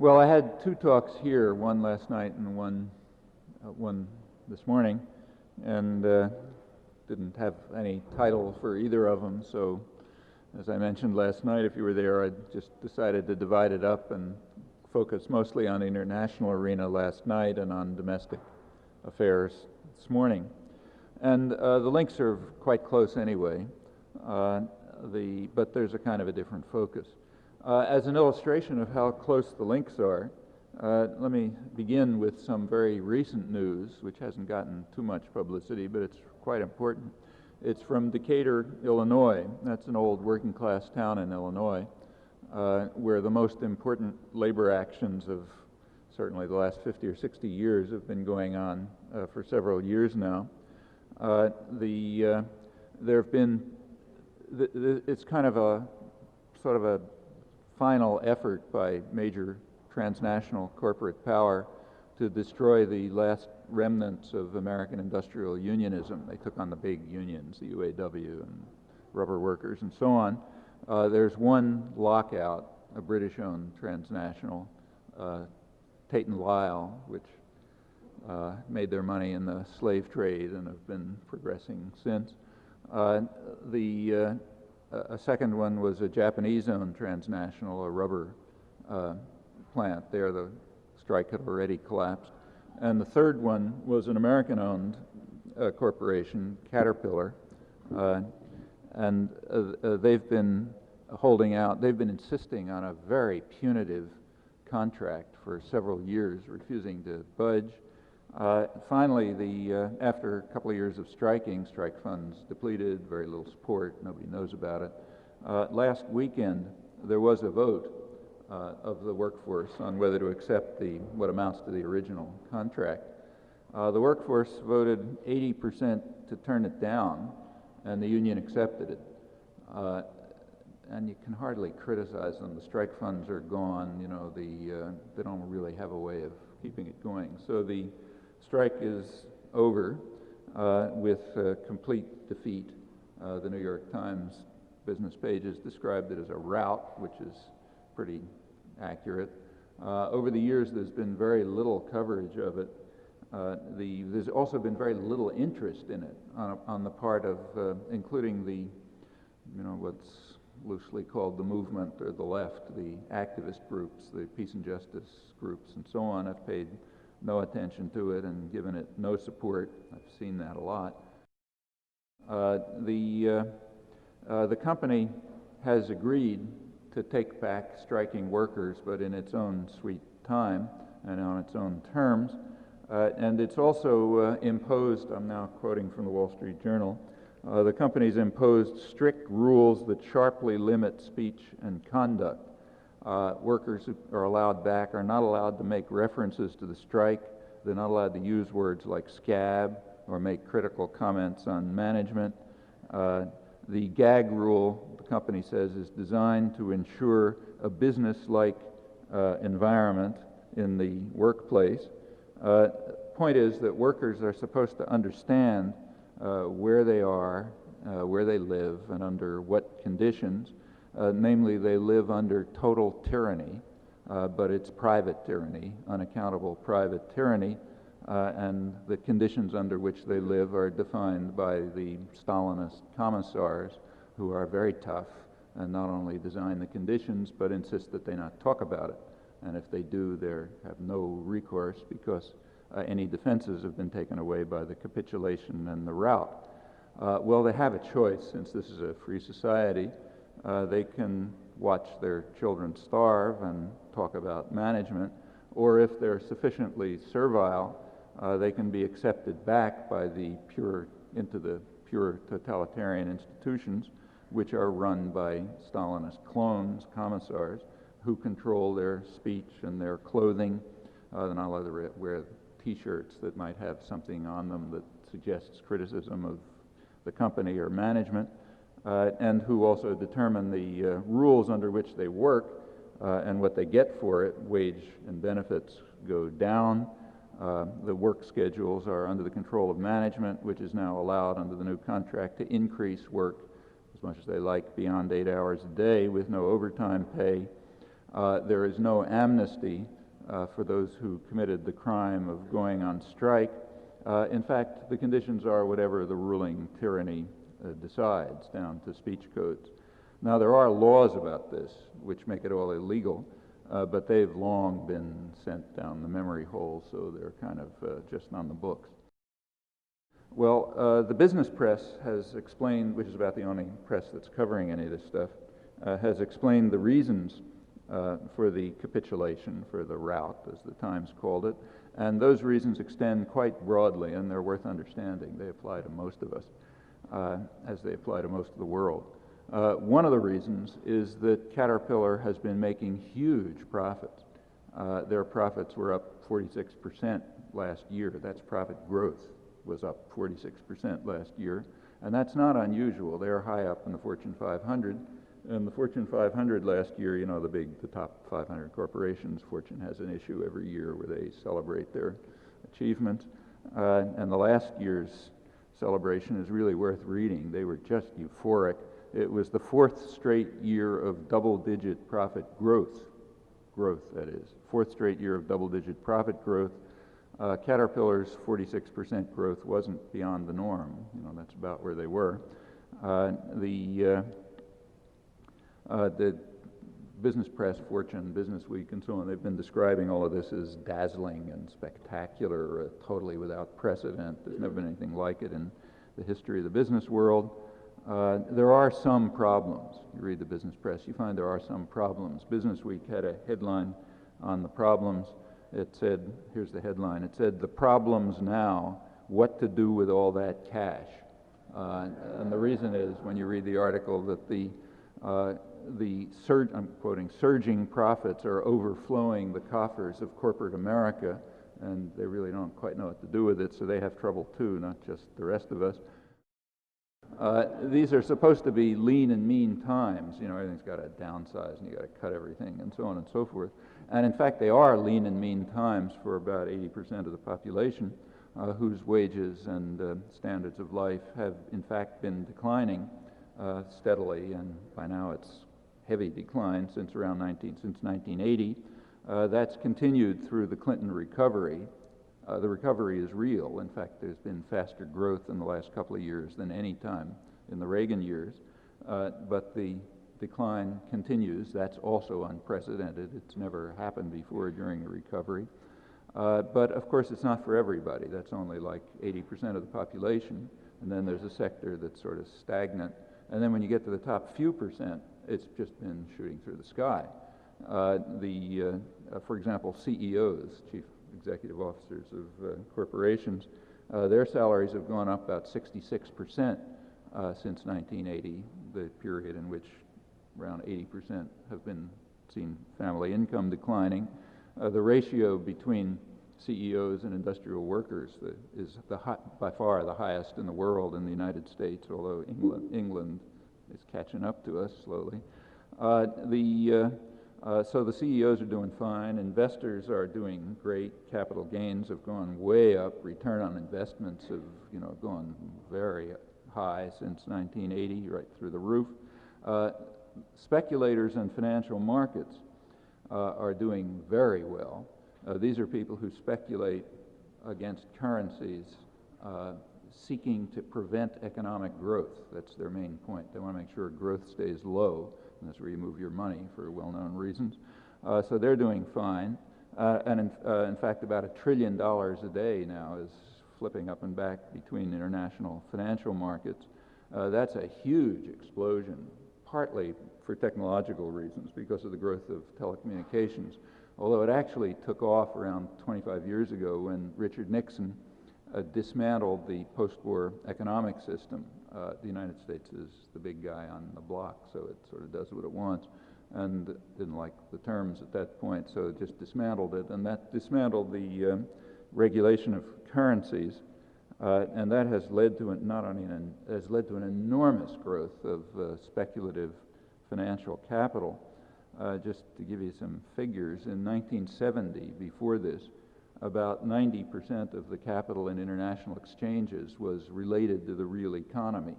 Well, I had two talks here, one last night and one this morning, and didn't have any title for either of them. So, as I mentioned last night, if you were there, I just decided to divide it up and focus mostly on the international arena last night and on domestic affairs this morning. And the links are quite close anyway, but there's a kind of a different focus. As an illustration of how close the links are, let me begin with some very recent news, which hasn't gotten too much publicity, but it's quite important. It's from Decatur, Illinois. That's an old working class town in Illinois, where the most important labor actions of certainly the last 50 or 60 years have been going on for several years now. There have been, it's kind of a sort of a final effort by major transnational corporate power to destroy the last remnants of American industrial unionism. They took on the big unions, the UAW and rubber workers and so on. There's one lockout, a British-owned transnational, Tate & Lyle, which made their money in the slave trade and have been progressing since. A second one was a Japanese-owned transnational, a rubber plant. There the strike had already collapsed. And the third one was an American-owned corporation, Caterpillar, and they've been holding out. They've been insisting on a very punitive contract for several years, refusing to budge. Finally, after a couple of years of striking, strike funds depleted, very little support, nobody knows about it. Last weekend, there was a vote of the workforce on whether to accept what amounts to the original contract. The workforce voted 80% to turn it down, and the union accepted it. And you can hardly criticize them. The strike funds are gone. You know, they don't really have a way of keeping it going. So the strike is over with complete defeat. The New York Times business pages described it as a rout, which is pretty accurate. Over the years, there's been very little coverage of it. There's also been very little interest in it on the part of, including what's loosely called the movement or the left, the activist groups, the peace and justice groups, and so on, have paid no attention to it and given it no support. I've seen that a lot. The company has agreed to take back striking workers, but in its own sweet time and on its own terms. And it's also imposed, I'm now quoting from the Wall Street Journal, the company's imposed strict rules that sharply limit speech and conduct. Workers who are allowed back are not allowed to make references to the strike. They're not allowed to use words like scab or make critical comments on management. The gag rule, the company says, is designed to ensure a business-like environment in the workplace. Point is that workers are supposed to understand where they are, where they live, and under what conditions. Namely, they live under total tyranny, but it's private tyranny, unaccountable private tyranny, and the conditions under which they live are defined by the Stalinist commissars, who are very tough and not only design the conditions, but insist that they not talk about it. And if they do, they have no recourse because any defenses have been taken away by the capitulation and the rout. Well, they have a choice, since this is a free society. They can watch their children starve and talk about management, or if they're sufficiently servile, they can be accepted back by into the pure totalitarian institutions, which are run by Stalinist clones, commissars, who control their speech and their clothing. They're not allowed to wear T-shirts that might have something on them that suggests criticism of the company or management, and who also determine the rules under which they work and what they get for it. Wage and benefits go down. The work schedules are under the control of management, which is now allowed under the new contract to increase work as much as they like beyond 8 hours a day with no overtime pay. There is no amnesty for those who committed the crime of going on strike. In fact, the conditions are whatever the ruling tyranny decides, down to speech codes. Now, there are laws about this which make it all illegal, but they've long been sent down the memory hole, so they're kind of just on the books. Well, the business press has explained, which is about the only press that's covering any of this stuff, has explained the reasons for the capitulation, for the rout, as the Times called it, and those reasons extend quite broadly, and they're worth understanding. They apply to most of us, as they apply to most of the world. One of the reasons is that Caterpillar has been making huge profits. Their profits were up 46% last year. That's profit growth, was up 46% last year, and that's not unusual. They're high up in the Fortune 500, and the Fortune 500 last year, you know, the top 500 corporations, Fortune has an issue every year where they celebrate their achievements, and the last year's celebration is really worth reading. They were just euphoric. It was the fourth straight year of double-digit profit growth, that is, fourth straight year of double-digit profit growth. Caterpillar's 46% growth wasn't beyond the norm. You know, that's about where they were. The business press, Fortune, Business Week, and so on, they've been describing all of this as dazzling and spectacular, totally without precedent. There's never been anything like it in the history of the business world. There are some problems. You read the business press, you find there are some problems. Business Week had a headline on the problems. It said, here's the headline, it said, "The problems now, what to do with all that cash." And the reason is, when you read the article, that I'm quoting, surging profits are overflowing the coffers of corporate America, and they really don't quite know what to do with it, so they have trouble too, not just the rest of us. These are supposed to be lean and mean times. You know, everything's got to downsize, and you got to cut everything, and so on and so forth. And in fact, they are lean and mean times for about 80% of the population, whose wages and standards of life have, in fact, been declining steadily, and by now it's heavy decline since 1980. That's continued through the Clinton recovery. The recovery is real. In fact, there's been faster growth in the last couple of years than any time in the Reagan years, but the decline continues. That's also unprecedented. It's never happened before during a recovery. But of course, it's not for everybody. That's only like 80% of the population, and then there's a sector that's sort of stagnant. And then when you get to the top few percent, it's just been shooting through the sky. For example, CEOs, chief executive officers of corporations, their salaries have gone up about 66% since 1980, the period in which around 80% have been seen family income declining. The ratio between CEOs and industrial workers is by far the highest in the world in the United States, although England is catching up to us slowly. So the CEOs are doing fine. Investors are doing great. Capital gains have gone way up. Return on investments have, gone very high since 1980, right through the roof. Speculators and financial markets are doing very well. These are people who speculate against currencies, seeking to prevent economic growth. That's their main point. They want to make sure growth stays low, and that's where you move your money for well-known reasons. So they're doing fine. And in fact, about $1 trillion a day now is flipping up and back between international financial markets. That's a huge explosion, partly for technological reasons because of the growth of telecommunications, although it actually took off around 25 years ago when Richard Nixon dismantled the post-war economic system. The United States is the big guy on the block, so it sort of does what it wants, and didn't like the terms at that point, so it just dismantled it, and that dismantled the regulation of currencies, and that has led to has led to an enormous growth of speculative financial capital. Just to give you some figures, in 1970, before this, about 90% of the capital in international exchanges was related to the real economy.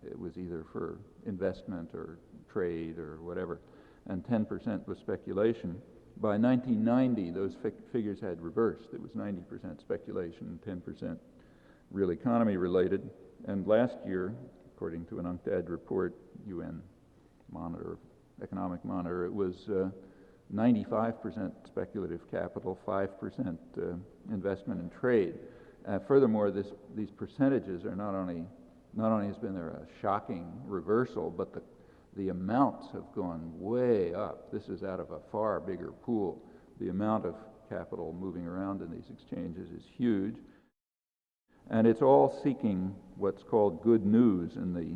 It was either for investment or trade or whatever. and 10% was speculation. By 1990, those figures had reversed. It was 90% speculation, 10% real economy related. And last year, according to an UNCTAD report, UN Monitor, Economic Monitor, it was 95% speculative capital, 5% investment and trade. Furthermore, these percentages are not only has been there a shocking reversal, but the amounts have gone way up. This is out of a far bigger pool. The amount of capital moving around in these exchanges is huge. And it's all seeking what's called good news in the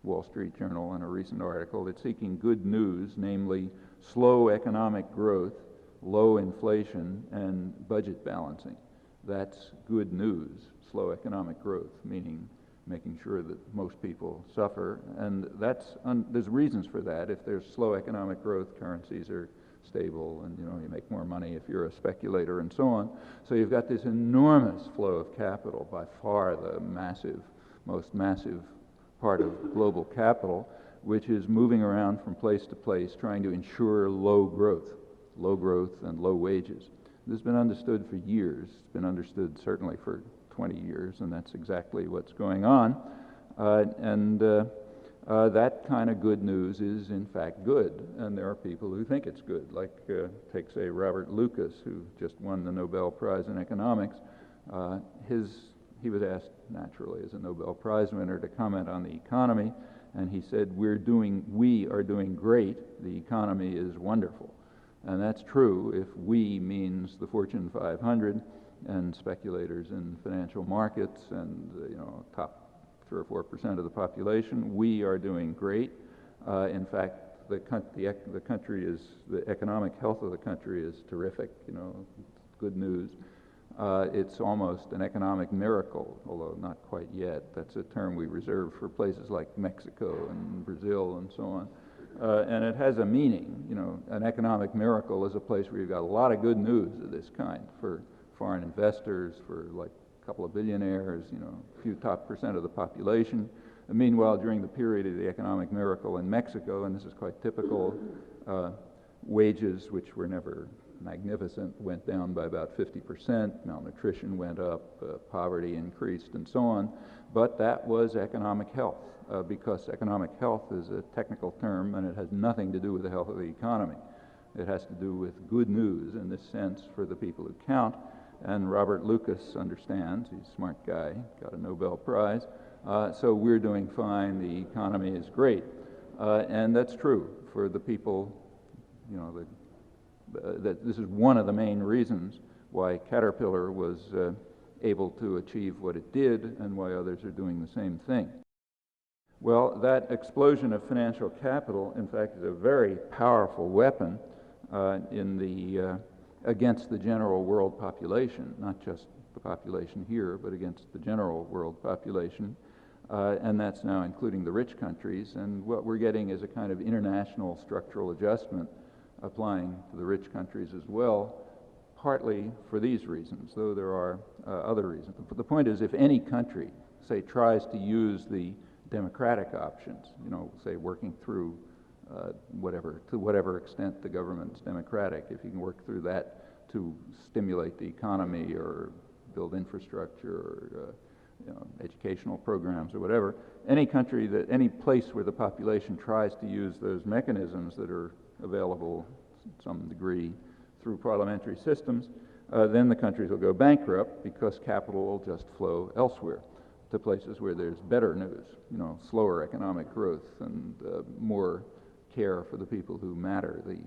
Wall Street Journal in a recent article. It's seeking good news, namely slow economic growth, low inflation, and budget balancing. That's good news, slow economic growth, meaning making sure that most people suffer. And there's reasons for that. If there's slow economic growth, currencies are stable, and you make more money if you're a speculator and so on. So you've got this enormous flow of capital, by far the most massive part of global capital, which is moving around from place to place trying to ensure low growth and low wages. This has been understood for years. It's been understood certainly for 20 years, and that's exactly what's going on. That kind of good news is in fact good, and there are people who think it's good, like take, say, Robert Lucas, who just won the Nobel Prize in economics. He was asked, naturally, as a Nobel Prize winner, to comment on the economy, and he said, we are doing great, the economy is wonderful. And that's true if we means the Fortune 500 and speculators in financial markets and top 3 or 4% of the population. We are doing great. In fact, the economic health of the country is terrific. Good news. It's almost an economic miracle, although not quite yet. That's a term we reserve for places like Mexico and Brazil and so on. And it has a meaning. An economic miracle is a place where you've got a lot of good news of this kind for foreign investors, for like a couple of billionaires, a few top percent of the population. And meanwhile, during the period of the economic miracle in Mexico, and this is quite typical, wages, which were never magnificent, went down by about 50%, malnutrition went up, poverty increased, and so on. But that was economic health, because economic health is a technical term, and it has nothing to do with the health of the economy. It has to do with good news in this sense for the people who count. And Robert Lucas understands. He's a smart guy, got a Nobel Prize. So we're doing fine, the economy is great. And that's true for the people, that this is one of the main reasons why Caterpillar was able to achieve what it did and why others are doing the same thing. Well, that explosion of financial capital, in fact, is a very powerful weapon against the general world population, not just the population here, but against the general world population. And that's now including the rich countries. And what we're getting is a kind of international structural adjustment applying to the rich countries as well, partly for these reasons, though there are other reasons. But the point is, if any country, say, tries to use the democratic options, say working through to whatever extent the government's democratic, if you can work through that to stimulate the economy or build infrastructure or educational programs or whatever, any place where the population tries to use those mechanisms that are available to some degree through parliamentary systems, then the countries will go bankrupt because capital will just flow elsewhere to places where there's better news, slower economic growth and more care for the people who matter, the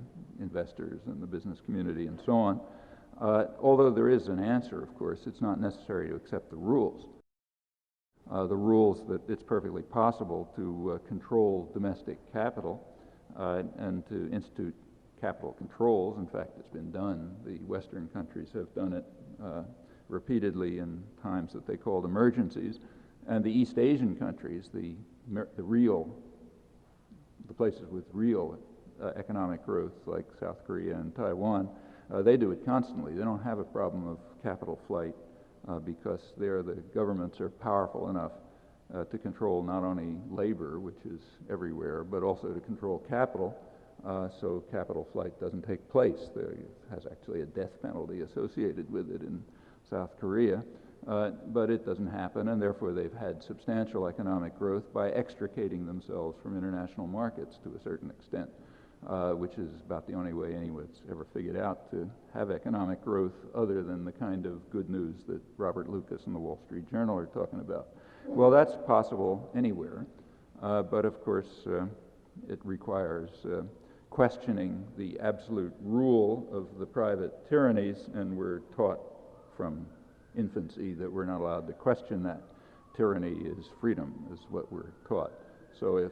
investors and the business community and so on. Although there is an answer, of course, it's not necessary to accept the rules. The rules that it's perfectly possible to control domestic capital and to institute capital controls. In fact, it's been done. The Western countries have done it repeatedly in times that they called emergencies. And the East Asian countries, the places with real economic growth, like South Korea and Taiwan, they do it constantly. They don't have a problem of capital flight because there the governments are powerful enough to control not only labor, which is everywhere, but also to control capital. so capital flight doesn't take place. There has actually a death penalty associated with it in South Korea, but it doesn't happen, and therefore they've had substantial economic growth by extricating themselves from international markets to a certain extent, which is about the only way anyone's ever figured out to have economic growth other than the kind of good news that Robert Lucas and the Wall Street Journal are talking about. Well, that's possible anywhere, but of course it requires questioning the absolute rule of the private tyrannies, and we're taught from infancy that we're not allowed to question that. Tyranny is freedom, is what we're taught. So if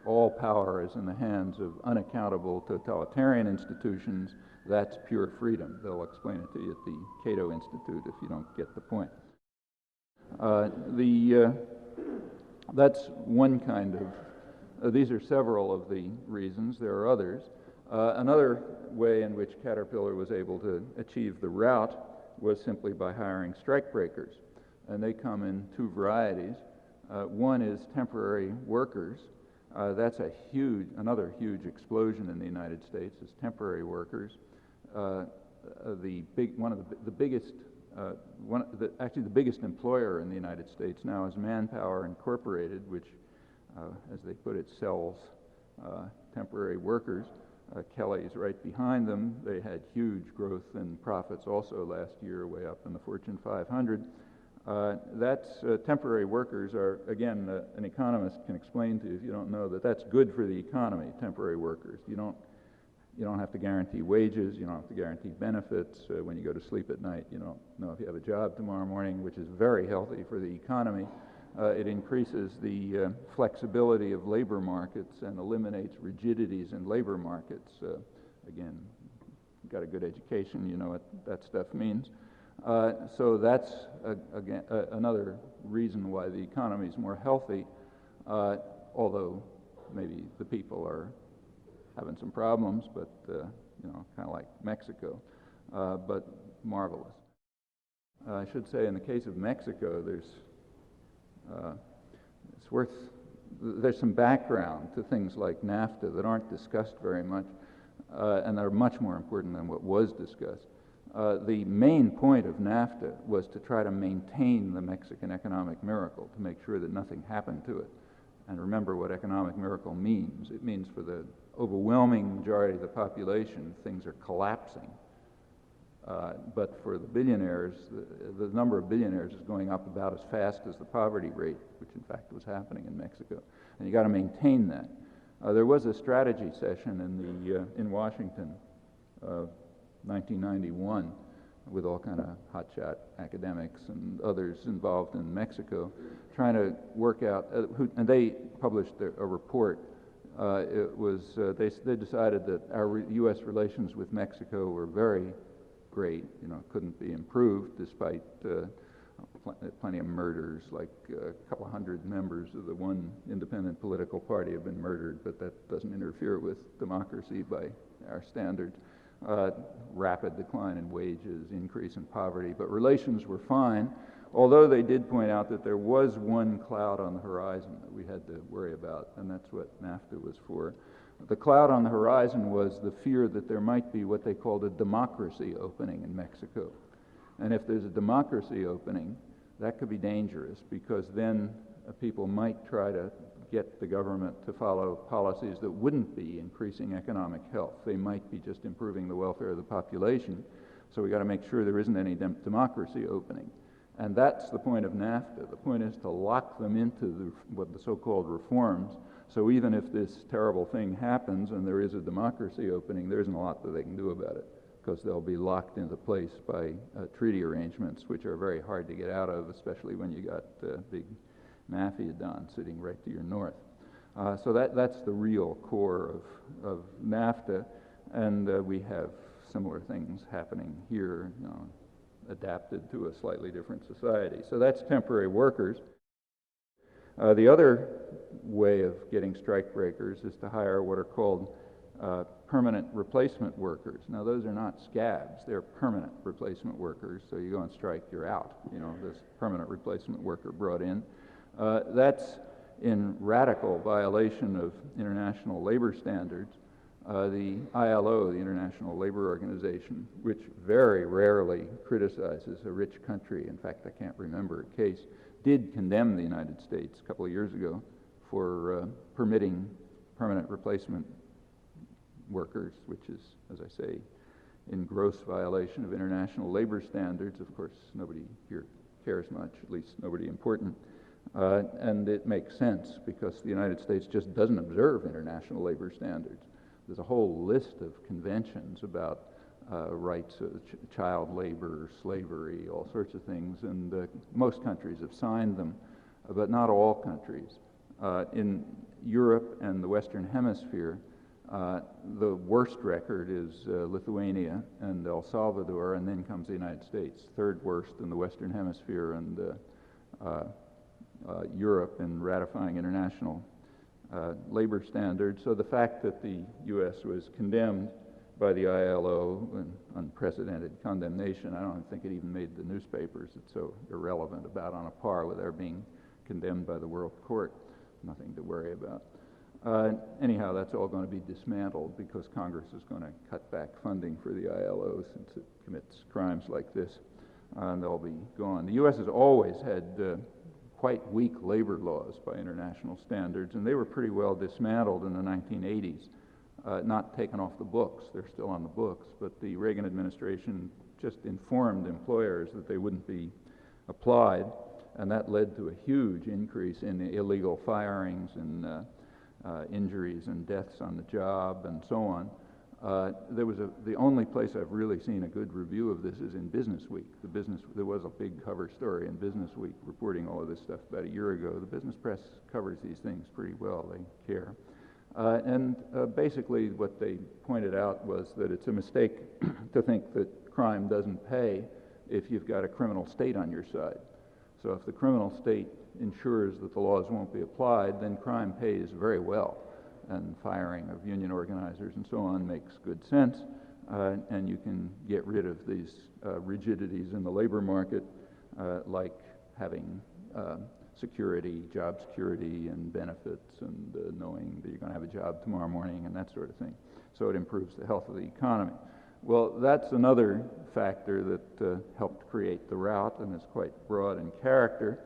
all power is in the hands of unaccountable totalitarian institutions, that's pure freedom. They'll explain it to you at the Cato Institute if you don't get the point. That's one kind of, these are several of the reasons. There are others. Another way in which Caterpillar was able to achieve the rout was simply by hiring strikebreakers. And they come in two varieties. One is temporary workers. That's another huge explosion in the United States is temporary workers. The biggest employer in the United States now is Manpower Incorporated, which, as they put it, sells temporary workers. Kelly's right behind them. They had huge growth in profits also last year, way up in the Fortune 500. Temporary workers are, again, an economist can explain to you if you don't know that that's good for the economy, temporary workers. You don't have to guarantee wages, you don't have to guarantee benefits. When you go to sleep at night, you don't know if you have a job tomorrow morning, which is very healthy for the economy. It increases the flexibility of labor markets and eliminates rigidities in labor markets. Again, got a good education, you know what that stuff means. So that's, again, another reason why the economy is more healthy, although maybe the people are having some problems, but, kind of like Mexico, but marvelous. I should say in the case of Mexico, there's some background to things like NAFTA that aren't discussed very much, and are much more important than what was discussed. The main point of NAFTA was to try to maintain the Mexican economic miracle, to make sure that nothing happened to it. And remember what economic miracle means. It means for the overwhelming majority of the population, things are collapsing. But for the billionaires, the number of billionaires is going up about as fast as the poverty rate, which in fact was happening in Mexico. And you got to maintain that. There was a strategy session in Washington, 1991, with all kind of hotshot academics and others involved in Mexico, trying to work out. And they published a report. They decided that our U.S. relations with Mexico were very great, couldn't be improved despite plenty of murders, like a couple hundred members of the one independent political party have been murdered, but that doesn't interfere with democracy by our standards. Rapid decline in wages, increase in poverty, but relations were fine, although they did point out that there was one cloud on the horizon that we had to worry about, and that's what NAFTA was for. The cloud on the horizon was the fear that there might be what they called a democracy opening in Mexico. And if there's a democracy opening, that could be dangerous, because then people might try to get the government to follow policies that wouldn't be increasing economic health. They might be just improving the welfare of the population. So we got to make sure there isn't any democracy opening. And that's the point of NAFTA. The point is to lock them into what the so-called reforms. So even if this terrible thing happens and there is a democracy opening, there isn't a lot that they can do about it, because they'll be locked into place by treaty arrangements, which are very hard to get out of, especially when you got big mafia don sitting right to your north. So that's the real core of NAFTA, and we have similar things happening here, adapted to a slightly different society. So that's temporary workers. The other way of getting strikebreakers is to hire what are called permanent replacement workers. Now, those are not scabs. They're permanent replacement workers. So you go on strike, you're out. This permanent replacement worker brought in. That's in radical violation of international labor standards. the ILO, the International Labor Organization, which very rarely criticizes a rich country, in fact, I can't remember a case, did condemn the United States a couple of years ago for permitting permanent replacement workers, which is, as I say, in gross violation of international labor standards. Of course, nobody here cares much, at least nobody important. And it makes sense because the United States just doesn't observe international labor standards. There's a whole list of conventions about rights of child labor, slavery, all sorts of things, and most countries have signed them, but not all countries. In Europe and the Western Hemisphere, the worst record is Lithuania and El Salvador, and then comes the United States, third worst in the Western Hemisphere and Europe in ratifying international labor standards. So the fact that the U.S. was condemned by the ILO, an unprecedented condemnation, I don't think it even made the newspapers. It's so irrelevant, about on a par with our being condemned by the World Court. Nothing to worry about. Anyhow, that's all going to be dismantled because Congress is going to cut back funding for the ILO since it commits crimes like this, and they'll be gone. The U.S. has always had quite weak labor laws by international standards, and they were pretty well dismantled in the 1980s, not taken off the books. They're still on the books, but the Reagan administration just informed employers that they wouldn't be applied, and that led to a huge increase in illegal firings and injuries and deaths on the job and so on. The only place I've really seen a good review of this is in Business Week. There was a big cover story in Business Week reporting all of this stuff about a year ago. The business press covers these things pretty well. They care. Basically what they pointed out was that it's a mistake to think that crime doesn't pay if you've got a criminal state on your side. So if the criminal state ensures that the laws won't be applied, then crime pays very well. And firing of union organizers and so on makes good sense. And you can get rid of these rigidities in the labor market, like having security, job security and benefits, and knowing that you're going to have a job tomorrow morning and that sort of thing. So it improves the health of the economy. Well, that's another factor that helped create the rout and is quite broad in character.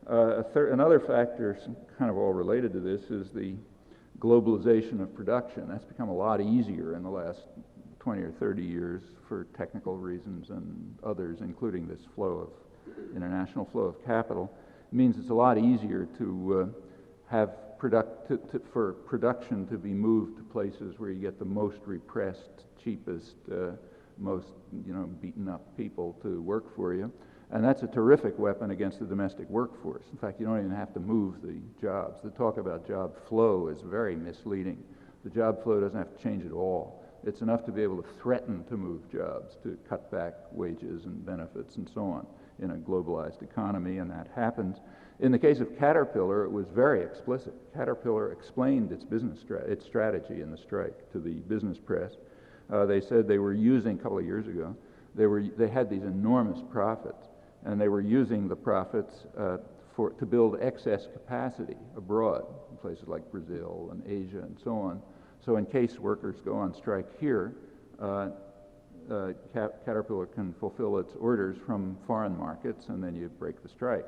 Another factor, kind of all related to this, is the globalization of production. That's become a lot easier in the last 20 or 30 years for technical reasons and others, including this international flow of capital. It means it's a lot easier to have for production to be moved to places where you get the most repressed, cheapest, most beaten up people to work for you. And that's a terrific weapon against the domestic workforce. In fact, you don't even have to move the jobs. The talk about job flow is very misleading. The job flow doesn't have to change at all. It's enough to be able to threaten to move jobs, to cut back wages and benefits and so on in a globalized economy, and that happens. In the case of Caterpillar, it was very explicit. Caterpillar explained its its strategy in the strike to the business press. They said they were using, a couple of years ago, they had these enormous profits, and they were using the profits to build excess capacity abroad, in places like Brazil and Asia and so on. So in case workers go on strike here, Caterpillar can fulfill its orders from foreign markets, and then you break the strike.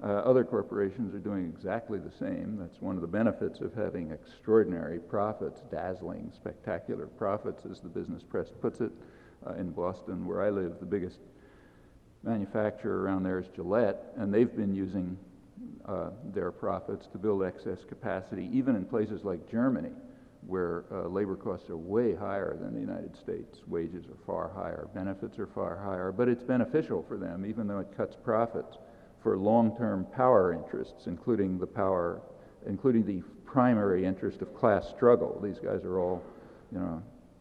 Other corporations are doing exactly the same. That's one of the benefits of having extraordinary profits, dazzling, spectacular profits, as the business press puts it. In Boston, where I live, the biggest manufacturer around there is Gillette, and they've been using their profits to build excess capacity, even in places like Germany, where labor costs are way higher than the United States. Wages are far higher, benefits are far higher, but it's beneficial for them, even though it cuts profits, for long-term power interests, including the primary interest of class struggle. These guys are all,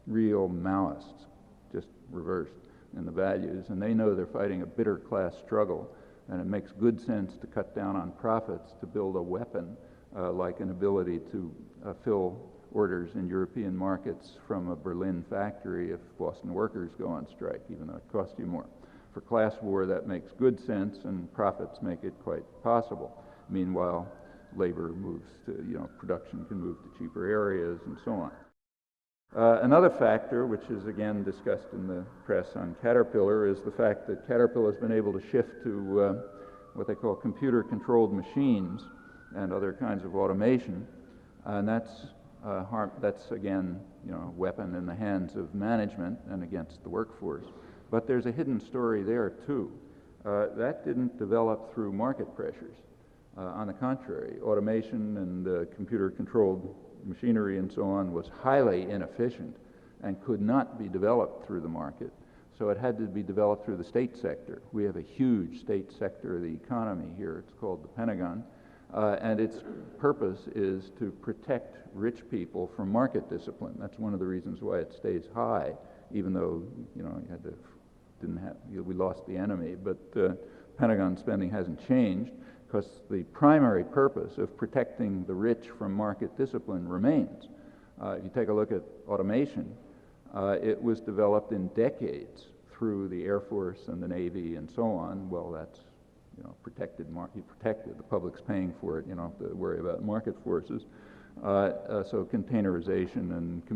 real Maoists, just reversed in the values, and they know they're fighting a bitter class struggle, and it makes good sense to cut down on profits to build a weapon like an ability to fill orders in European markets from a Berlin factory if Boston workers go on strike, even though it costs you more. For class war, that makes good sense, and profits make it quite possible. Meanwhile, labor moves to, production can move to cheaper areas and so on. Another factor, which is again discussed in the press on Caterpillar, is the fact that Caterpillar has been able to shift to what they call computer-controlled machines and other kinds of automation, and that's again, a weapon in the hands of management and against the workforce. But there's a hidden story there too. That didn't develop through market pressures. On the contrary, automation and computer-controlled machinery and so on was highly inefficient and could not be developed through the market. So it had to be developed through the state sector. We have a huge state sector of the economy here. It's called the Pentagon. And its purpose is to protect rich people from market discipline. That's one of the reasons why it stays high, even though we lost the enemy. But Pentagon spending hasn't changed, because the primary purpose of protecting the rich from market discipline remains. If you take a look at automation, it was developed in decades through the Air Force and the Navy and so on. Well, that's protected. The public's paying for it. You don't have to worry about market forces. So containerization and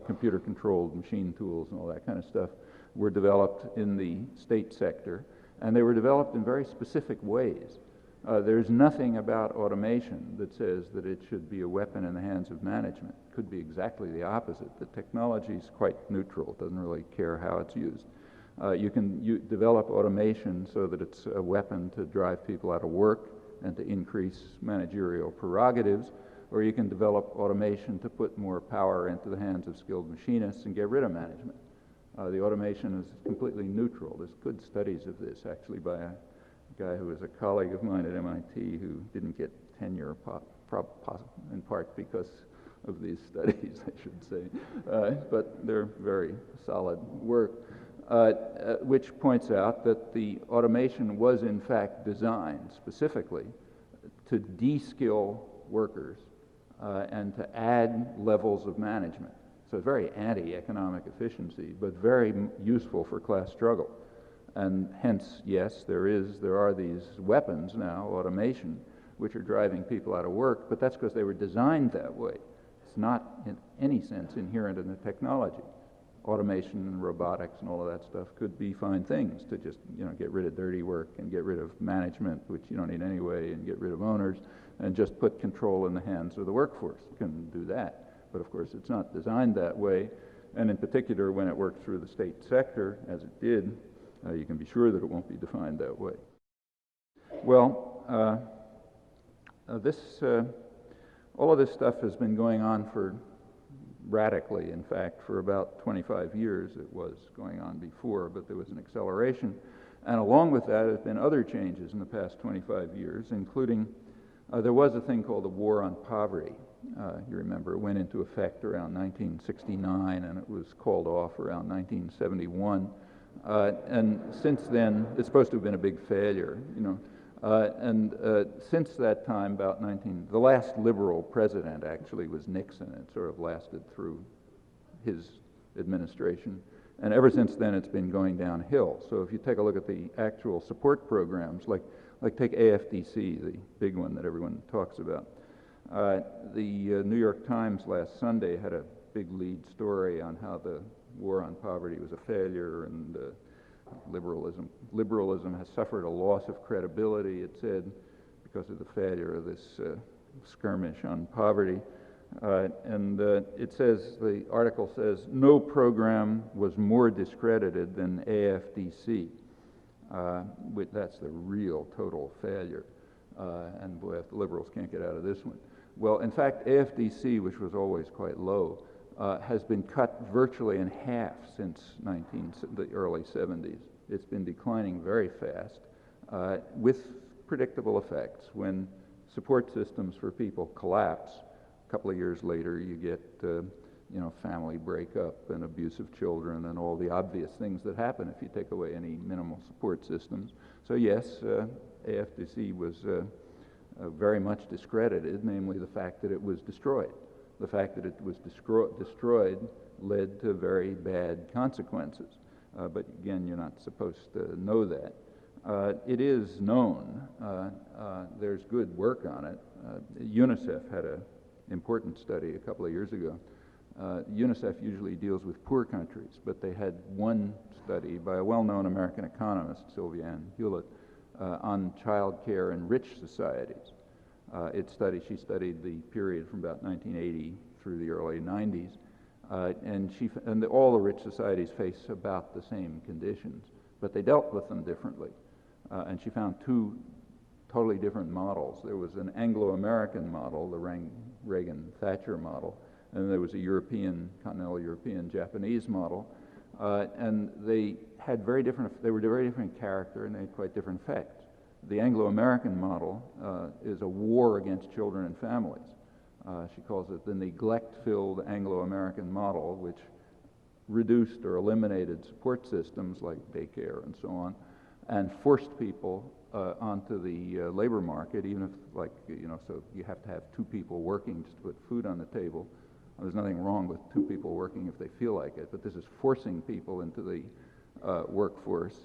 computer-controlled machine tools and all that kind of stuff were developed in the state sector, and they were developed in very specific ways. There's nothing about automation that says that it should be a weapon in the hands of management. It could be exactly the opposite. The technology is quite neutral. It doesn't really care how it's used. You can develop automation so that it's a weapon to drive people out of work and to increase managerial prerogatives, or you can develop automation to put more power into the hands of skilled machinists and get rid of management. The automation is completely neutral. There's good studies of this, actually, by a guy who was a colleague of mine at MIT who didn't get tenure, in part because of these studies, I should say. But they're very solid work, which points out that the automation was in fact designed specifically to de-skill workers and to add levels of management. So it's very anti-economic efficiency, but very useful for class struggle. And hence, yes, there are these weapons now, automation, which are driving people out of work, but that's because they were designed that way. It's not in any sense inherent in the technology. Automation and robotics and all of that stuff could be fine things to just get rid of dirty work and get rid of management, which you don't need anyway, and get rid of owners, and just put control in the hands of the workforce. You can do that. But of course, it's not designed that way. And in particular, when it worked through the state sector, as it did, you can be sure that it won't be defined that way. Well, all of this stuff has been going on for radically, in fact, for about 25 years. It was going on before, but there was an acceleration. And along with that, there have been other changes in the past 25 years, including there was a thing called the War on Poverty. You remember, it went into effect around 1969, and it was called off around 1971. And since then, it's supposed to have been a big failure, and since that time, about the last liberal president actually was Nixon. It sort of lasted through his administration. And ever since then, it's been going downhill. So if you take a look at the actual support programs, like take AFDC, the big one that everyone talks about. The New York Times last Sunday had a big lead story on how the War on Poverty was a failure, and liberalism has suffered a loss of credibility, it said, because of the failure of this skirmish on poverty. It says, the article says, no program was more discredited than AFDC. That's the real total failure. And boy, if the liberals can't get out of this one. Well, in fact, AFDC, which was always quite low, has been cut virtually in half since the early 70s. It's been declining very fast with predictable effects. When support systems for people collapse, a couple of years later you get family breakup and abusive children and all the obvious things that happen if you take away any minimal support systems. So yes, AFDC was very much discredited, namely the fact that it was destroyed. The fact that it was destroyed led to very bad consequences. But again, you're not supposed to know that. It is known. There's good work on it. UNICEF had an important study a couple of years ago UNICEF usually deals with poor countries, but they had one study by a well-known American economist, Sylvia Ann Hewlett, on child care in rich societies. She studied the period from about 1980 through the early 90s, and all the rich societies face about the same conditions, but they dealt with them differently. And she found two totally different models. There was an Anglo-American model, the Reagan-Thatcher model, and there was a continental European Japanese model, and they had they were very different in character, and they had quite different effects. The Anglo-American model is a war against children and families. She calls it the neglect-filled Anglo-American model, which reduced or eliminated support systems like daycare and so on, and forced people onto the labor market, even if, so you have to have two people working just to put food on the table. There's nothing wrong with two people working if they feel like it, but this is forcing people into the workforce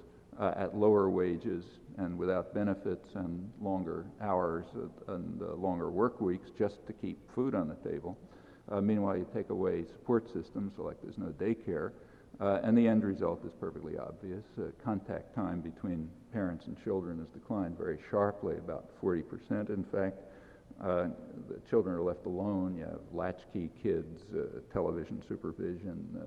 at lower wages and without benefits and longer hours and longer work weeks just to keep food on the table. Meanwhile, you take away support systems, so like there's no daycare, and the end result is perfectly obvious. Contact time between parents and children has declined very sharply, about 40%, in fact. The children are left alone. You have latchkey kids, television supervision,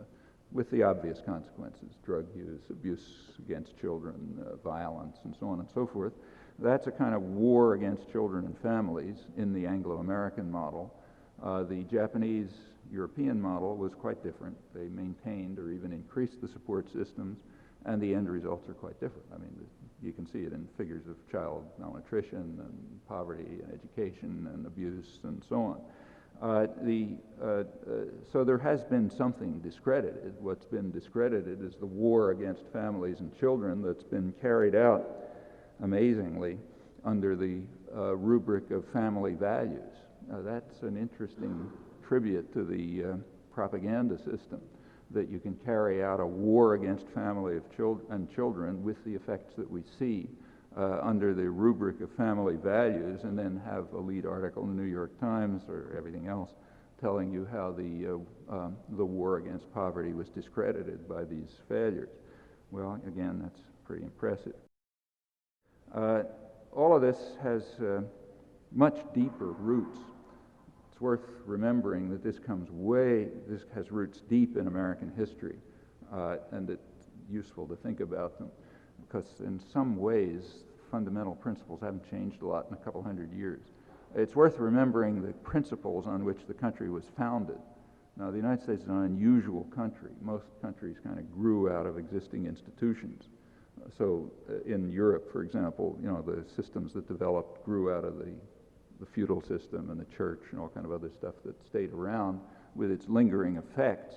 with the obvious consequences: drug use, abuse against children, violence, and so on and so forth. That's a kind of war against children and families in the Anglo-American model. The Japanese-European model was quite different. They maintained or even increased the support systems, and the end results are quite different. I mean, you can see it in figures of child malnutrition and poverty and education and abuse and so on. So there has been something discredited. What's been discredited is the war against families and children that's been carried out, amazingly, under the rubric of family values. That's an interesting tribute to the propaganda system, that you can carry out a war against family and children with the effects that we see under the rubric of family values, and then have a lead article in the New York Times or everything else telling you how the war against poverty was discredited by these failures. Well, again, that's pretty impressive. All of this has much deeper roots. It's worth remembering that this has roots deep in American history, and it's useful to think about them, because in some ways fundamental principles haven't changed a lot in a couple hundred years. It's worth remembering the principles on which the country was founded. Now, the United States is an unusual country. Most countries kind of grew out of existing institutions. So in Europe, for example, the systems that developed grew out of the feudal system and the church and all kind of other stuff that stayed around with its lingering effects.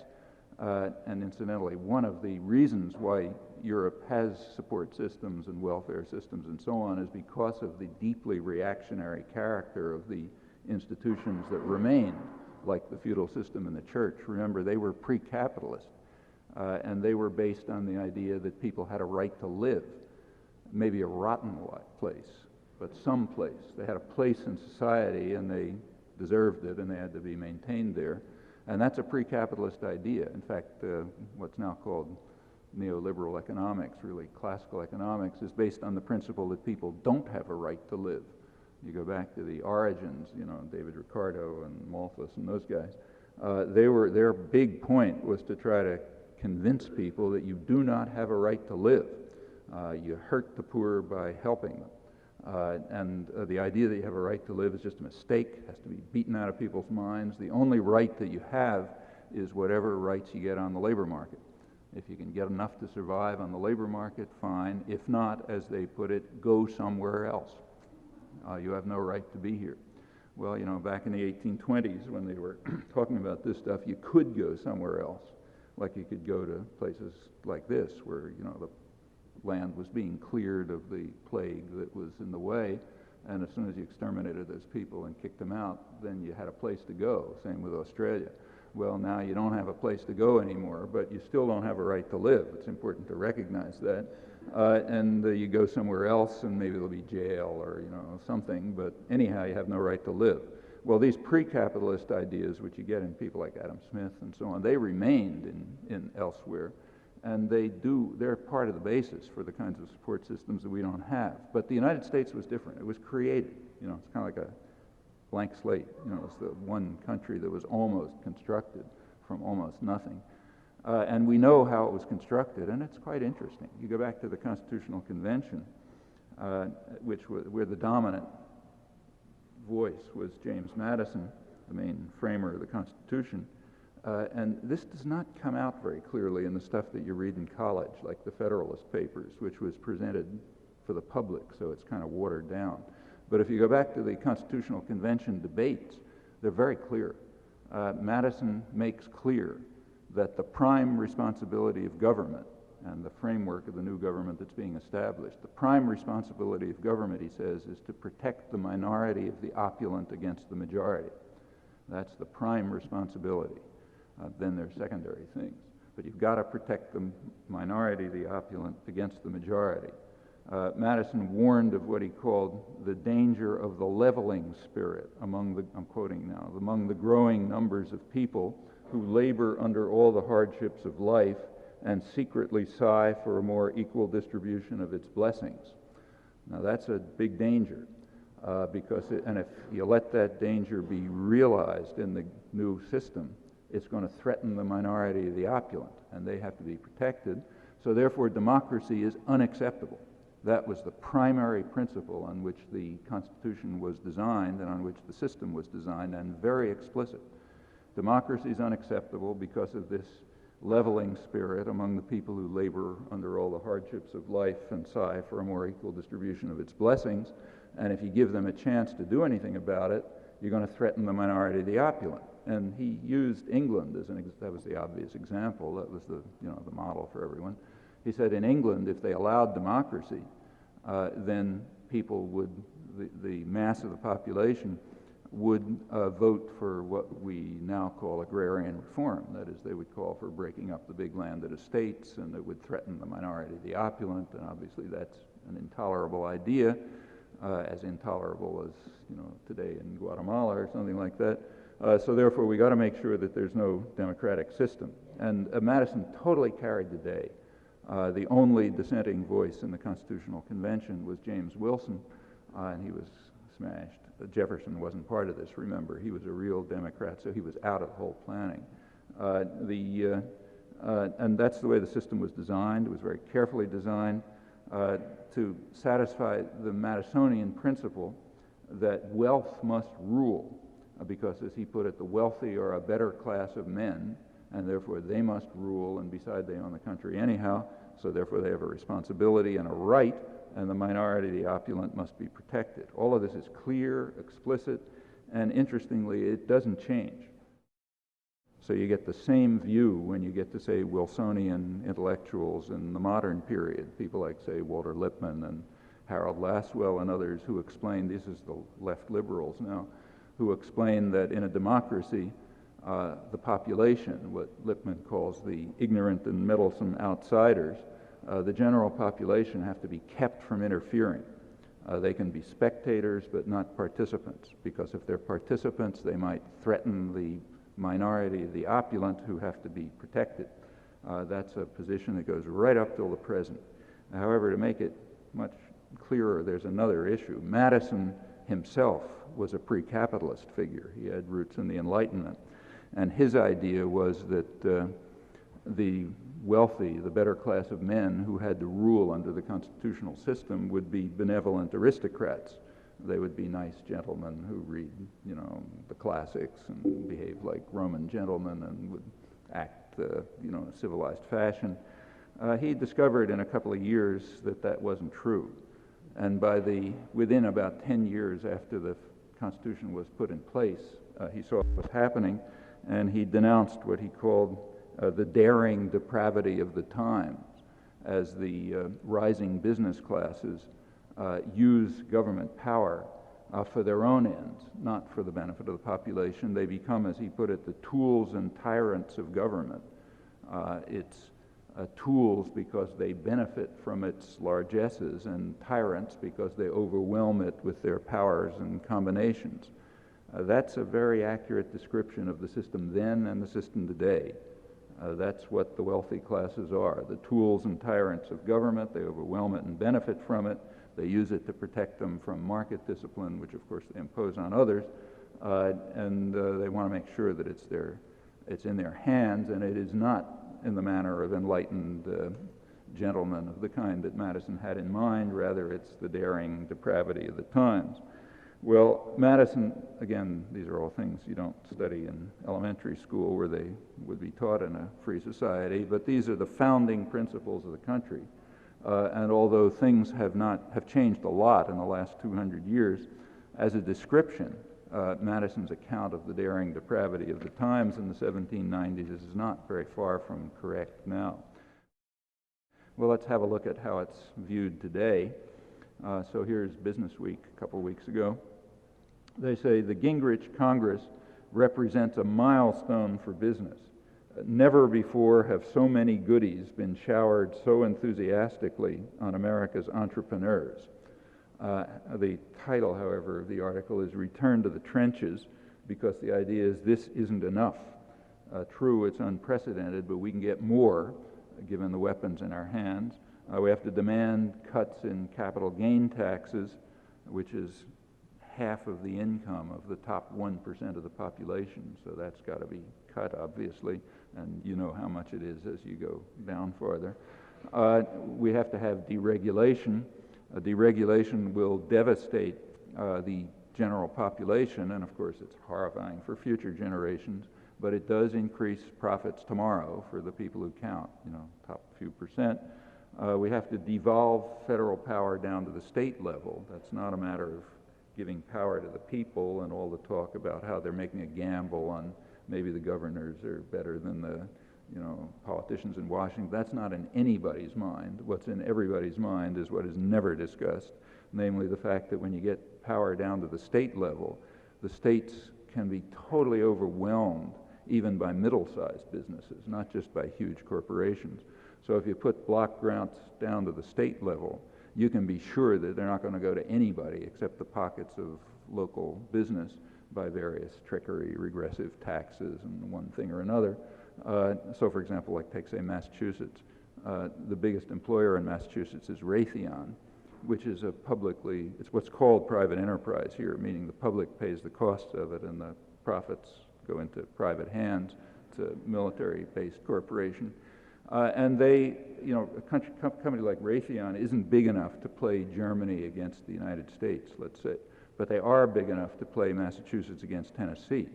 And incidentally, one of the reasons why Europe has support systems and welfare systems and so on is because of the deeply reactionary character of the institutions that remained, like the feudal system and the church. Remember, they were pre-capitalist, and they were based on the idea that people had a right to live, maybe a rotten place, but some place. They had a place in society, and they deserved it, and they had to be maintained there. And that's a pre-capitalist idea. In fact, what's now called neoliberal economics, really classical economics, is based on the principle that people don't have a right to live. You go back to the origins, David Ricardo and Malthus and those guys. Their big point was to try to convince people that you do not have a right to live. You hurt the poor by helping them. And the idea that you have a right to live is just a mistake. It has to be beaten out of people's minds. The only right that you have is whatever rights you get on the labor market. If you can get enough to survive on the labor market, fine. If not, as they put it, go somewhere else. You have no right to be here. Well, back in the 1820s, when they were talking about this stuff, you could go somewhere else. Like you could go to places like this, where, the land was being cleared of the plague that was in the way, and as soon as you exterminated those people and kicked them out, then you had a place to go. Same with Australia. Well, now you don't have a place to go anymore, but you still don't have a right to live. It's important to recognize that. And you go somewhere else, and maybe there'll be jail or something, but anyhow, you have no right to live. Well, these pre-capitalist ideas, which you get in people like Adam Smith and so on, they remained in elsewhere, and they're part of the basis for the kinds of support systems that we don't have. But the United States was different. It was created. It's kind of like a blank slate. It's the one country that was almost constructed from almost nothing. And we know how it was constructed, and it's quite interesting. You go back to the Constitutional Convention, where the dominant voice was James Madison, the main framer of the Constitution. And this does not come out very clearly in the stuff that you read in college, like the Federalist Papers, which was presented for the public, so it's kind of watered down. But if you go back to the Constitutional Convention debates, they're very clear. Madison makes clear that the prime responsibility of government and the framework of the new government that's being established, the prime responsibility of government, he says, is to protect the minority of the opulent against the majority. That's the prime responsibility. Then there's secondary things. But you've got to protect the minority, the opulent, against the majority. Madison warned of what he called the danger of the leveling spirit among the, I'm quoting now, among the growing numbers of people who labor under all the hardships of life and secretly sigh for a more equal distribution of its blessings. Now that's a big danger, and if you let that danger be realized in the new system, it's going to threaten the minority of the opulent, and they have to be protected. So therefore, democracy is unacceptable. That was the primary principle on which the Constitution was designed and on which the system was designed, and very explicit. Democracy is unacceptable because of this leveling spirit among the people who labor under all the hardships of life and sigh for a more equal distribution of its blessings. And if you give them a chance to do anything about it, you're going to threaten the minority of the opulent. And he used England as that was the obvious example. That was the model for everyone. He said in England, if they allowed democracy, then people would, the mass of the population would vote for what we now call agrarian reform. That is, they would call for breaking up the big landed estates, and it would threaten the minority of the opulent, and obviously that's an intolerable idea, as intolerable as today in Guatemala or something like that. So therefore we got to make sure that there's no democratic system. And Madison totally carried the day. The only dissenting voice in the Constitutional Convention was James Wilson, and he was smashed. Jefferson wasn't part of this, remember. He was a real Democrat, so he was out of the whole planning. And that's the way the system was designed. It was very carefully designed to satisfy the Madisonian principle that wealth must rule, because, as he put it, the wealthy are a better class of men, and therefore they must rule, and beside they own the country anyhow, so therefore they have a responsibility and a right, and the minority, the opulent, must be protected. All of this is clear, explicit, and interestingly, it doesn't change. So you get the same view when you get to, say, Wilsonian intellectuals in the modern period, people like, say, Walter Lippmann and Harold Lasswell and others who explain, this is the left liberals now, who explain that in a democracy, the population, what Lippmann calls the ignorant and meddlesome outsiders, the general population have to be kept from interfering. They can be spectators but not participants, because if they're participants, they might threaten the minority of the opulent who have to be protected. That's a position that goes right up till the present. However, to make it much clearer, there's another issue. Madison himself was a pre-capitalist figure. He had roots in the Enlightenment. And his idea was that the wealthy, the better class of men who had to rule under the constitutional system would be benevolent aristocrats. They would be nice gentlemen who read, the classics and behave like Roman gentlemen and would act, in a civilized fashion. He discovered in a couple of years that wasn't true. And within about 10 years after the Constitution was put in place, he saw what was happening, and he denounced what he called the daring depravity of the times, as the rising business classes use government power for their own ends, not for the benefit of the population. They become, as he put it, the tools and tyrants of government. It's tools because they benefit from its largesses, and tyrants because they overwhelm it with their powers and combinations. That's a very accurate description of the system then and the system today. That's what the wealthy classes are, the tools and tyrants of government. They overwhelm it and benefit from it. They use it to protect them from market discipline, which of course they impose on others, and they want to make sure that it's in their hands, and it is not in the manner of enlightened gentlemen of the kind that Madison had in mind. Rather, it's the daring depravity of the times. Well, Madison, again, these are all things you don't study in elementary school where they would be taught in a free society, but these are the founding principles of the country. And although things have changed a lot in the last 200 years, as a description, Madison's account of the daring depravity of the times in the 1790s is not very far from correct now. Well, let's have a look at how it's viewed today. So here's Business Week a couple weeks ago. They say the Gingrich Congress represents a milestone for business. Never before have so many goodies been showered so enthusiastically on America's entrepreneurs. The title, however, of the article is Return to the Trenches, because the idea is this isn't enough. True, it's unprecedented, but we can get more given the weapons in our hands. We have to demand cuts in capital gain taxes, which is half of the income of the top 1% of the population, so that's got to be cut, obviously, and you know how much it is as you go down farther. We have to have deregulation. Deregulation will devastate the general population, and of course it's horrifying for future generations, but it does increase profits tomorrow for the people who count, top few percent. We have to devolve federal power down to the state level. That's not a matter of giving power to the people and all the talk about how they're making a gamble on maybe the governors are better than the politicians in Washington. That's not in anybody's mind. What's in everybody's mind is what is never discussed, namely the fact that when you get power down to the state level, the states can be totally overwhelmed even by middle-sized businesses, not just by huge corporations. So if you put block grants down to the state level, you can be sure that they're not going to go to anybody except the pockets of local business by various trickery, regressive taxes, and one thing or another. So for example, like take, say, Massachusetts. The biggest employer in Massachusetts is Raytheon, which is it's what's called private enterprise here, meaning the public pays the costs of it and the profits go into private hands. It's a military-based corporation. And they, a company like Raytheon isn't big enough to play Germany against the United States, let's say, but they are big enough to play Massachusetts against Tennessee.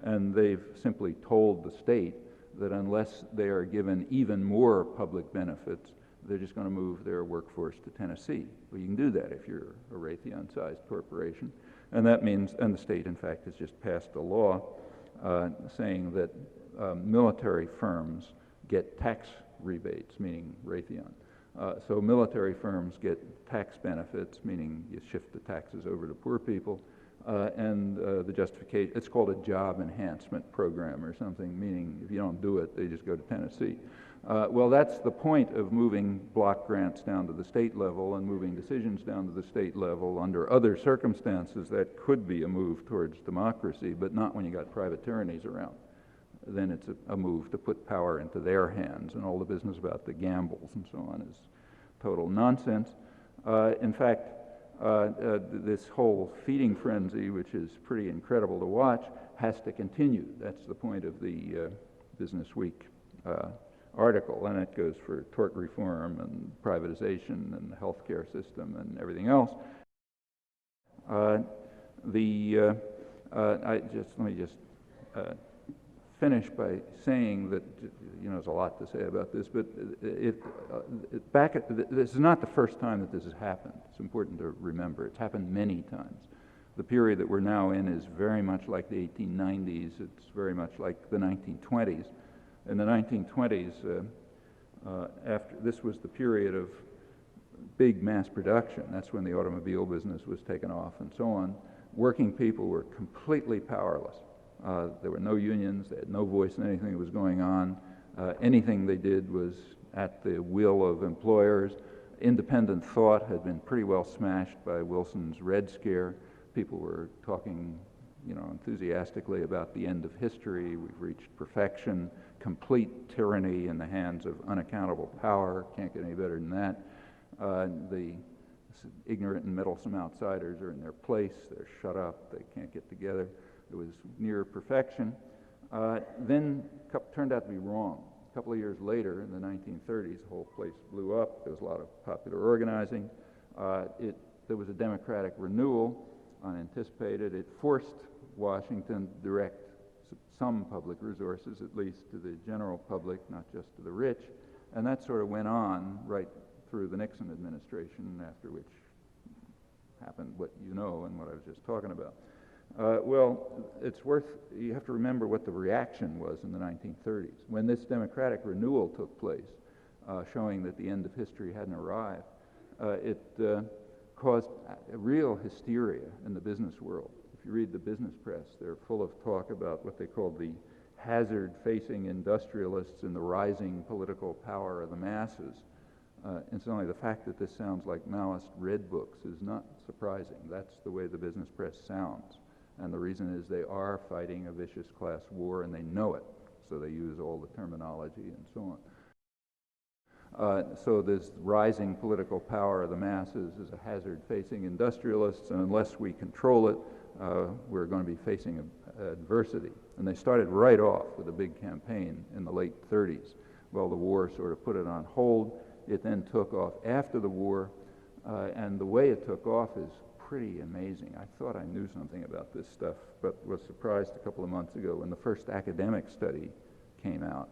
And they've simply told the state that unless they are given even more public benefits, they're just going to move their workforce to Tennessee. Well, you can do that if you're a Raytheon-sized corporation. And that means, and the state, in fact, has just passed a law saying that military firms get tax rebates, meaning Raytheon. So military firms get tax benefits, meaning you shift the taxes over to poor people, and the justification, it's called a job enhancement program or something, meaning if you don't do it, they just go to Tennessee. Well, that's the point of moving block grants down to the state level and moving decisions down to the state level. Under other circumstances, that could be a move towards democracy, but not when you got private tyrannies around. Then it's a move to put power into their hands, and all the business about the gambles and so on is total nonsense. In fact, this whole feeding frenzy, which is pretty incredible to watch, has to continue. That's the point of the Business Week article, and it goes for tort reform and privatization and the healthcare system and everything else. Let me just finish by saying that, there's a lot to say about this, but this is not the first time that this has happened. It's important to remember. It's happened many times. The period that we're now in is very much like the 1890s. It's very much like the 1920s. In the 1920s, this was the period of big mass production. That's when the automobile business was taken off and so on. Working people were completely powerless. There were no unions. They had no voice in anything that was going on. Anything they did was at the will of employers. Independent thought had been pretty well smashed by Wilson's Red Scare. People were talking, enthusiastically about the end of history. We've reached perfection, complete tyranny in the hands of unaccountable power. Can't get any better than that. The ignorant and meddlesome outsiders are in their place. They're shut up. They can't get together. It was near perfection. Then turned out to be wrong. A couple of years later, in the 1930s, the whole place blew up. There was a lot of popular organizing. There was a democratic renewal, unanticipated. It forced Washington to direct some public resources, at least to the general public, not just to the rich. And that sort of went on right through the Nixon administration, after which happened what you know and what I was just talking about. You have to remember what the reaction was in the 1930s. When this democratic renewal took place, showing that the end of history hadn't arrived, it caused a real hysteria in the business world. If you read the business press, they're full of talk about what they call the hazard-facing industrialists and the rising political power of the masses. Incidentally, the fact that this sounds like Maoist red books is not surprising. That's the way the business press sounds. And the reason is they are fighting a vicious class war, and they know it. So they use all the terminology and so on. So this rising political power of the masses is a hazard facing industrialists, and unless we control it, we're going to be facing adversity. And they started right off with a big campaign in the late 30s. Well, the war sort of put it on hold. It then took off after the war, and the way it took off is pretty amazing. I thought I knew something about this stuff, but was surprised a couple of months ago when the first academic study came out.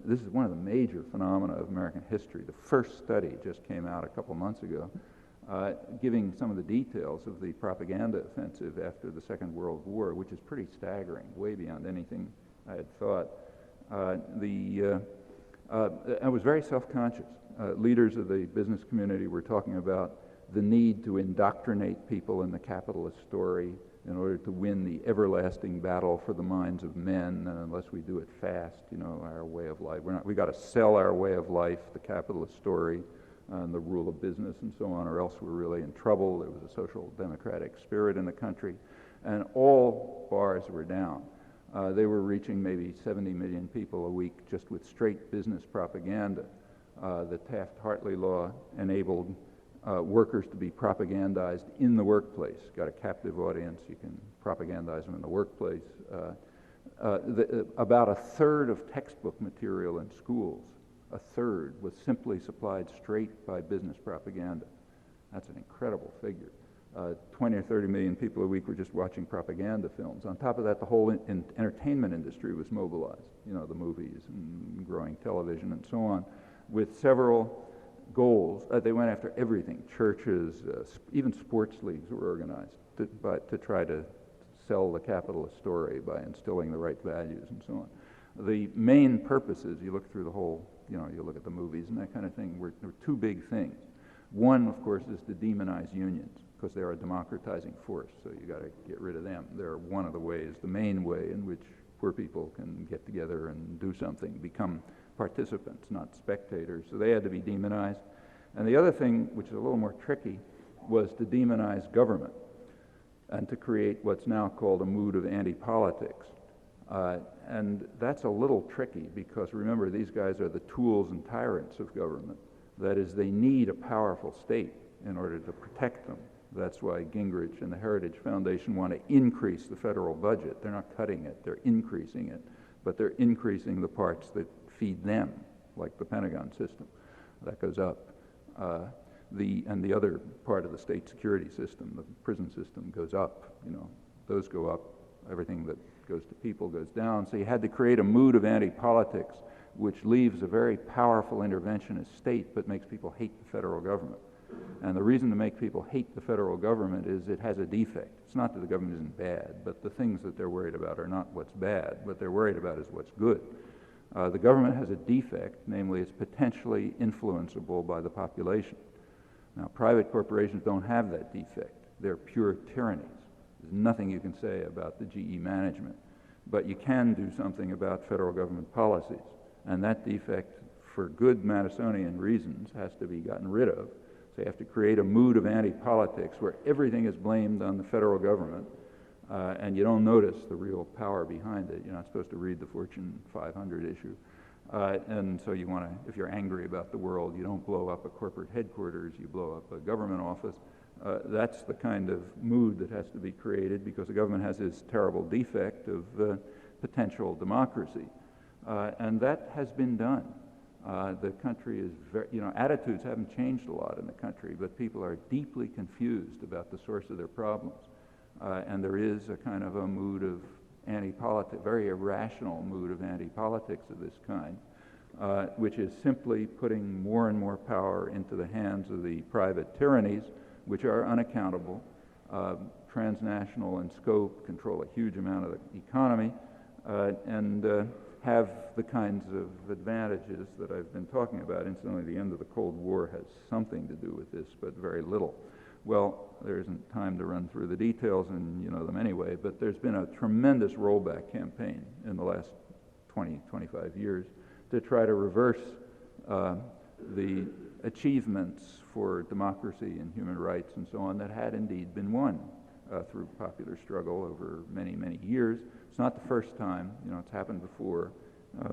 This is one of the major phenomena of American history. The first study just came out a couple of months ago, giving some of the details of the propaganda offensive after the Second World War, which is pretty staggering, way beyond anything I had thought. I was very self-conscious. Leaders of the business community were talking about the need to indoctrinate people in the capitalist story in order to win the everlasting battle for the minds of men, and unless we do it fast, our way of life. We got to sell our way of life, the capitalist story, and the rule of business and so on, or else we're really in trouble. There was a social democratic spirit in the country, and all bars were down. They were reaching maybe 70 million people a week just with straight business propaganda. The Taft-Hartley law enabled workers to be propagandized in the workplace. Got a captive audience, you can propagandize them in the workplace. About a third of textbook material in schools, a third, was simply supplied straight by business propaganda. That's an incredible figure. 20 or 30 million people a week were just watching propaganda films. On top of that, the whole entertainment industry was mobilized, the movies and growing television and so on, with several goals. They went after everything. Churches, even sports leagues were organized to try to sell the capitalist story by instilling the right values and so on. The main purposes, you look through the whole, you look at the movies and that kind of thing, there were two big things. One, of course, is to demonize unions, because they're a democratizing force, so you got to get rid of them. They're one of the ways, the main way in which poor people can get together and do something, become participants, not spectators. So they had to be demonized. And the other thing, which is a little more tricky, was to demonize government and to create what's now called a mood of anti-politics. And that's a little tricky because, remember, these guys are the tools and tyrants of government. That is, they need a powerful state in order to protect them. That's why Gingrich and the Heritage Foundation want to increase the federal budget. They're not cutting it, they're increasing it. But they're increasing the parts that feed them, like the Pentagon system. That goes up. And the other part of the state security system, the prison system, goes up. Those go up. Everything that goes to people goes down. So you had to create a mood of anti-politics, which leaves a very powerful interventionist state but makes people hate the federal government. And the reason to make people hate the federal government is it has a defect. It's not that the government isn't bad, but the things that they're worried about are not what's bad. What they're worried about is what's good. The government has a defect, namely it's potentially influenceable by the population. Now, private corporations don't have that defect. They're pure tyrannies. There's nothing you can say about the GE management. But you can do something about federal government policies. And that defect, for good Madisonian reasons, has to be gotten rid of. So you have to create a mood of anti-politics where everything is blamed on the federal government. and you don't notice the real power behind it. You're not supposed to read the Fortune 500 issue. And so you want to, if you're angry about the world, you don't blow up a corporate headquarters, you blow up a government office. That's the kind of mood that has to be created because the government has this terrible defect of potential democracy. And that has been done. The country is very, attitudes haven't changed a lot in the country, but people are deeply confused about the source of their problems. And there is a kind of a mood of anti-politics, very irrational mood of anti-politics of this kind, which is simply putting more and more power into the hands of the private tyrannies, which are unaccountable, transnational in scope, control a huge amount of the economy, and have the kinds of advantages that I've been talking about. Incidentally, the end of the Cold War has something to do with this, but very little. Well, there isn't time to run through the details, and you know them anyway, but there's been a tremendous rollback campaign in the last 20, 25 years to try to reverse the achievements for democracy and human rights and so on that had indeed been won through popular struggle over many, many years. It's not the first time, it's happened before.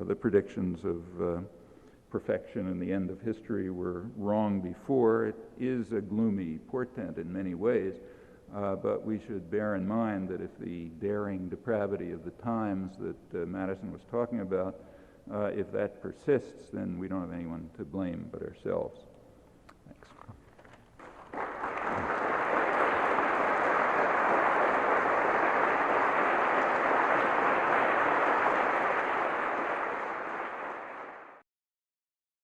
The predictions of perfection and the end of history were wrong before. It is a gloomy portent in many ways, but we should bear in mind that if the daring depravity of the times that Madison was talking about, if that persists, then we don't have anyone to blame but ourselves.